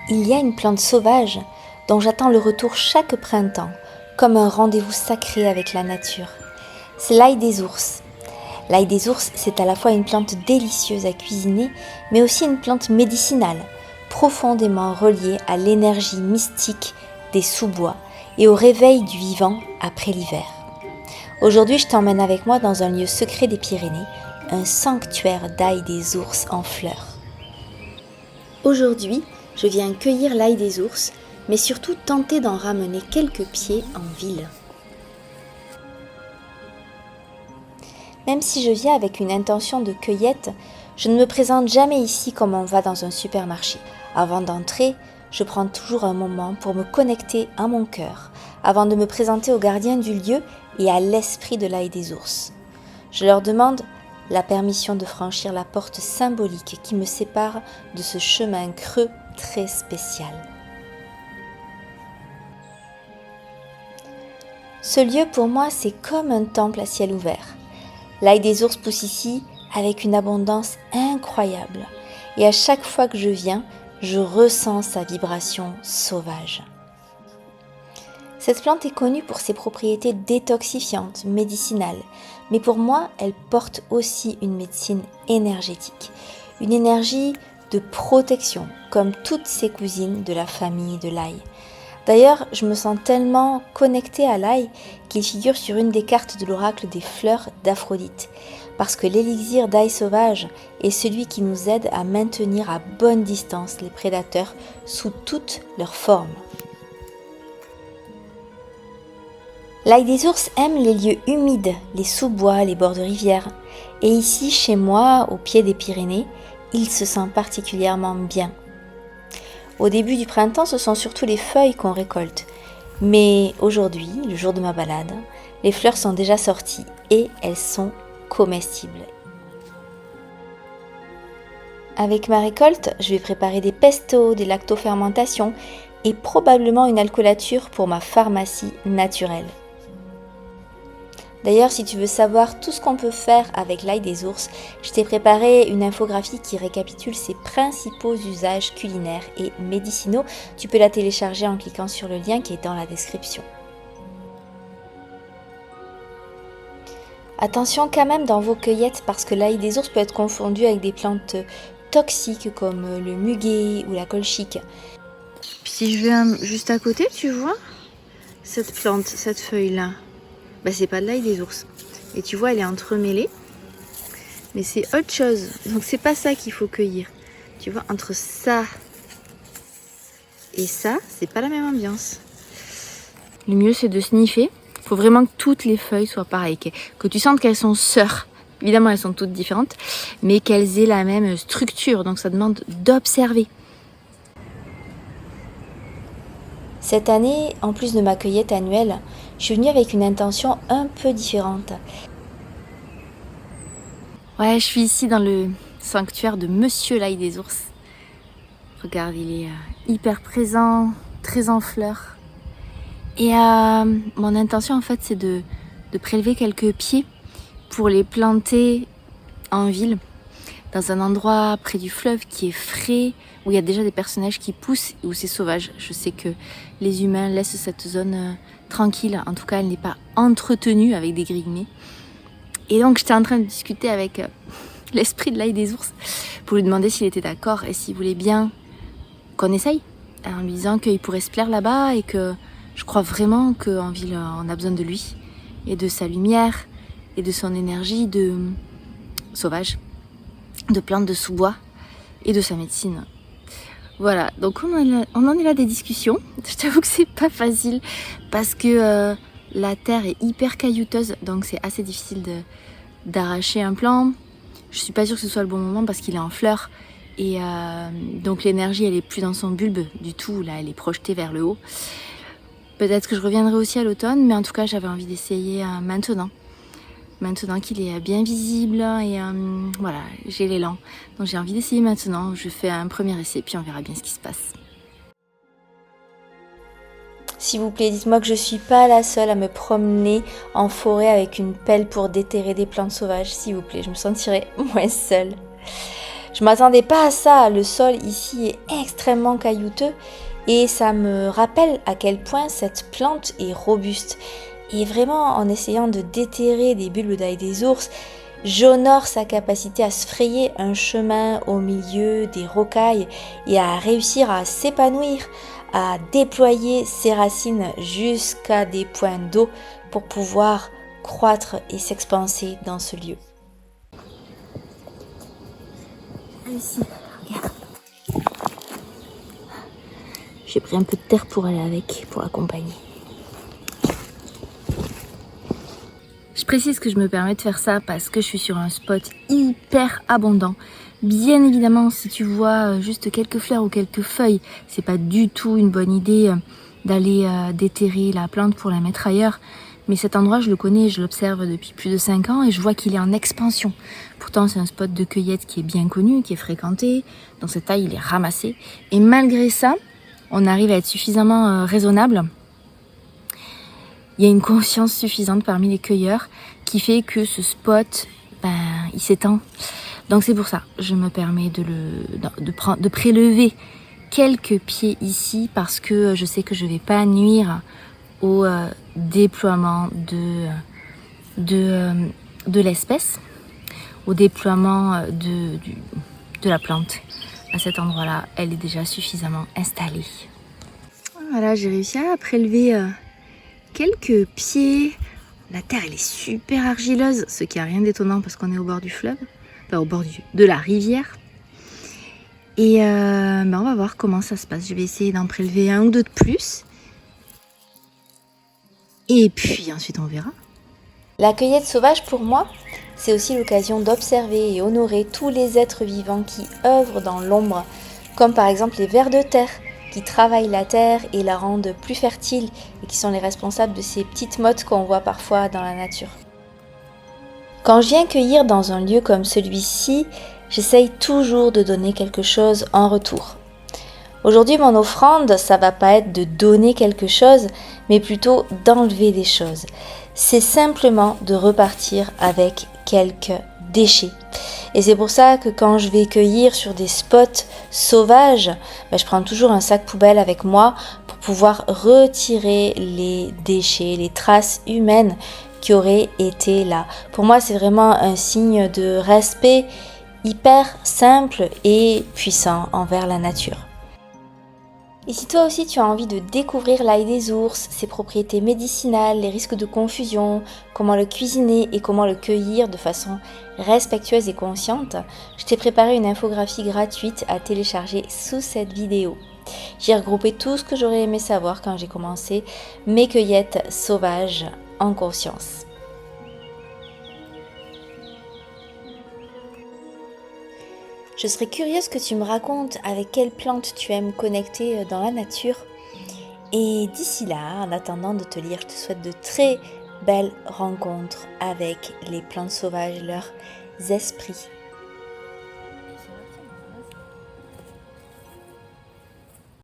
Il y a une plante sauvage dont j'attends le retour chaque printemps, comme un rendez-vous sacré avec la nature. C'est l'ail des ours. L'ail des ours, c'est à la fois une plante délicieuse à cuisiner, mais aussi une plante médicinale, profondément reliée à l'énergie mystique des sous-bois et au réveil du vivant après l'hiver. Aujourd'hui, je t'emmène avec moi dans un lieu secret des Pyrénées, un sanctuaire d'ail des ours en fleurs. Aujourd'hui, je viens cueillir l'ail des ours, mais surtout tenter d'en ramener quelques pieds en ville. Même si je viens avec une intention de cueillette, je ne me présente jamais ici comme on va dans un supermarché. Avant d'entrer, je prends toujours un moment pour me connecter à mon cœur, avant de me présenter aux gardiens du lieu et à l'esprit de l'ail des ours. Je leur demande la permission de franchir la porte symbolique qui me sépare de ce chemin creux très spécial. Ce lieu pour moi, c'est comme un temple à ciel ouvert. L'ail des ours pousse ici avec une abondance incroyable et à chaque fois que je viens, je ressens sa vibration sauvage. Cette plante est connue pour ses propriétés détoxifiantes, médicinales, mais pour moi, elle porte aussi une médecine énergétique, une énergie de protection, comme toutes ses cousines de la famille de l'ail. D'ailleurs, je me sens tellement connectée à l'ail qu'il figure sur une des cartes de l'oracle des fleurs d'Aphrodite, parce que l'élixir d'ail sauvage est celui qui nous aide à maintenir à bonne distance les prédateurs sous toutes leurs formes. L'ail des ours aime les lieux humides, les sous-bois, les bords de rivières. Et ici, chez moi, au pied des Pyrénées, il se sent particulièrement bien. Au début du printemps, ce sont surtout les feuilles qu'on récolte. Mais aujourd'hui, le jour de ma balade, les fleurs sont déjà sorties et elles sont comestibles. Avec ma récolte, je vais préparer des pestos, des lactofermentations et probablement une alcoolature pour ma pharmacie naturelle. D'ailleurs, si tu veux savoir tout ce qu'on peut faire avec l'ail des ours, je t'ai préparé une infographie qui récapitule ses principaux usages culinaires et médicinaux. Tu peux la télécharger en cliquant sur le lien qui est dans la description. Attention quand même dans vos cueillettes parce que l'ail des ours peut être confondu avec des plantes toxiques comme le muguet ou la colchique. Si je vais juste à côté, tu vois cette plante, cette feuille-là. C'est pas de l'ail des ours. Et tu vois, elle est entremêlée. Mais c'est autre chose. Donc c'est pas ça qu'il faut cueillir. Tu vois, entre ça et ça, c'est pas la même ambiance. Le mieux, c'est de sniffer. Il faut vraiment que toutes les feuilles soient pareilles. Que tu sentes qu'elles sont sœurs. Évidemment, elles sont toutes différentes. Mais qu'elles aient la même structure. Donc ça demande d'observer. Cette année, en plus de ma cueillette annuelle, je suis venue avec une intention un peu différente. Ouais, je suis ici dans le sanctuaire de Monsieur l'ail des ours. Regarde, il est hyper présent, très en fleurs. Et mon intention en fait, c'est de prélever quelques pieds pour les planter en ville, dans un endroit près du fleuve qui est frais, où il y a déjà des personnages qui poussent, où c'est sauvage. Je sais que les humains laissent cette zone tranquille, en tout cas elle n'est pas entretenue avec des grillets. Et donc j'étais en train de discuter avec l'esprit de l'ail des ours pour lui demander s'il était d'accord et s'il voulait bien qu'on essaye, en lui disant qu'il pourrait se plaire là-bas et que je crois vraiment qu'en ville on a besoin de lui et de sa lumière et de son énergie de sauvage, de plantes de sous-bois et de sa médecine. Voilà, donc on en est là des discussions. Je t'avoue que c'est pas facile parce que la terre est hyper caillouteuse, donc c'est assez difficile d'arracher un plant. Je suis pas sûre que ce soit le bon moment parce qu'il est en fleurs et donc l'énergie elle est plus dans son bulbe du tout, là elle est projetée vers le haut. Peut-être que je reviendrai aussi à l'automne, mais en tout cas j'avais envie d'essayer maintenant qu'il est bien visible et voilà, j'ai l'élan. Donc j'ai envie d'essayer maintenant, je fais un premier essai puis on verra bien ce qui se passe. S'il vous plaît, dites-moi que je suis pas la seule à me promener en forêt avec une pelle pour déterrer des plantes sauvages, s'il vous plaît, je me sentirais moins seule. Je m'attendais pas à ça, le sol ici est extrêmement caillouteux et ça me rappelle à quel point cette plante est robuste. Et vraiment, en essayant de déterrer des bulbes d'ail des ours, j'honore sa capacité à se frayer un chemin au milieu des rocailles et à réussir à s'épanouir, à déployer ses racines jusqu'à des points d'eau pour pouvoir croître et s'expanser dans ce lieu. Ici, regarde. J'ai pris un peu de terre pour aller avec, pour l'accompagner. Je précise que je me permets de faire ça parce que je suis sur un spot hyper abondant. Bien évidemment, si tu vois juste quelques fleurs ou quelques feuilles, c'est pas du tout une bonne idée d'aller déterrer la plante pour la mettre ailleurs. Mais cet endroit, je le connais, je l'observe depuis plus de 5 ans et je vois qu'il est en expansion. Pourtant, c'est un spot de cueillette qui est bien connu, qui est fréquenté. Dans cette taille, il est ramassé. Et malgré ça, on arrive à être suffisamment raisonnable. Il y a une conscience suffisante parmi les cueilleurs qui fait que ce spot, il s'étend. Donc c'est pour ça, je me permets de prélever quelques pieds ici parce que je sais que je ne vais pas nuire au déploiement de l'espèce, au déploiement de la plante. À cet endroit-là, elle est déjà suffisamment installée. Voilà, j'ai réussi à prélever quelques pieds. La terre, elle est super argileuse, ce qui n'a rien d'étonnant parce qu'on est au bord du fleuve, enfin au bord de la rivière. Et on va voir comment ça se passe. Je vais essayer d'en prélever un ou deux de plus. Et puis ensuite, on verra. La cueillette sauvage, pour moi, c'est aussi l'occasion d'observer et honorer tous les êtres vivants qui œuvrent dans l'ombre, comme par exemple les vers de terre, qui travaillent la terre et la rendent plus fertile et qui sont les responsables de ces petites mottes qu'on voit parfois dans la nature. Quand je viens cueillir dans un lieu comme celui-ci, j'essaye toujours de donner quelque chose en retour. Aujourd'hui, mon offrande, ça va pas être de donner quelque chose, mais plutôt d'enlever des choses. C'est simplement de repartir avec quelques déchets. Et c'est pour ça que quand je vais cueillir sur des spots sauvages, je prends toujours un sac poubelle avec moi pour pouvoir retirer les déchets, les traces humaines qui auraient été là. Pour moi, c'est vraiment un signe de respect hyper simple et puissant envers la nature. Et si toi aussi tu as envie de découvrir l'ail des ours, ses propriétés médicinales, les risques de confusion, comment le cuisiner et comment le cueillir de façon respectueuse et consciente, je t'ai préparé une infographie gratuite à télécharger sous cette vidéo. J'ai regroupé tout ce que j'aurais aimé savoir quand j'ai commencé mes cueillettes sauvages en conscience. Je serais curieuse que tu me racontes avec quelle plante tu aimes connecter dans la nature. Et d'ici là, en attendant de te lire, je te souhaite de très belles rencontres avec les plantes sauvages, leurs esprits